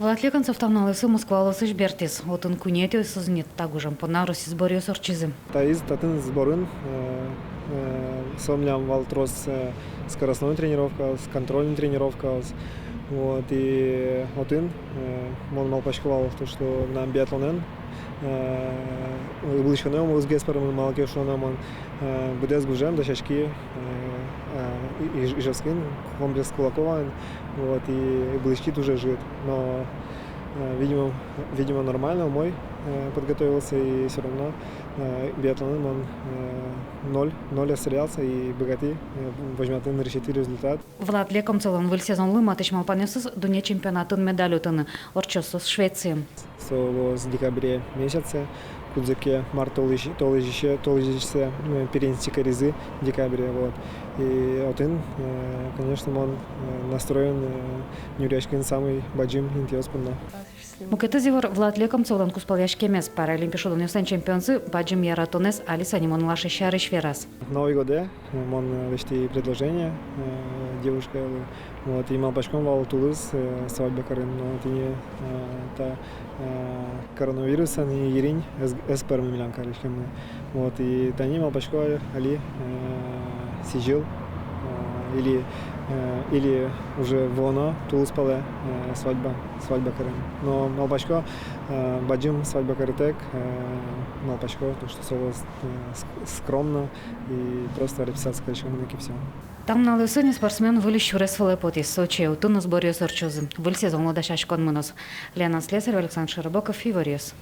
Владлеканцев там на лысу Москва лысыш бертис. Отын кунетio сознет такужам по наруси сборю сорчизы. Таиз татын сборын сомням валтрос скоростной тренировка, контрольная тренировка. Вот, и отын он малпачковал то, что нам биатлонен. Ближканем с Геспером малкешоном он буде с гужем до шашки Ижевскин, комплекс Кулакова, вот, и ближки тоже жит. Но видимо нормально, мой подготовился, и все равно биатлоном он ноль остреляется, и богатый возьмет на решительный результат. Влад леком целон выл сезонлы матыш малпанесыз дуня чемпионатын медаль утыны орчосу с Швецией. С декабря месяца кудзаке март толыжище перенести резы декабря, вот. И отын, конечно, он настроен нюрячкин самый баджим интиоспунда. Мукетызивор Влад леком целон куспаляш кемес паралимпиадон юсен чемпионсы баджим яратонес алиса нимон лаши шарыш верас. Новый год, он вещи предложение девушка, вот, и малпачком вал Тулуз свадьба Карен, но это не та коронавирус, не еринь, эспер милан каришкем, вот, и тани малпачко али сижил или уже вона Тулуз пале свадьба Карен, но малпачко баджим свадьба Каретек, малпачко, то что слово скромно и просто репетиция каришкем и все. Там на лысыне спортсмен вылез щурес филепотис Сочи, утын сборю сорчозы. Выл сезон лодашаш конмынос. Лена Слесарь, Александр Широбоков, Фивориус.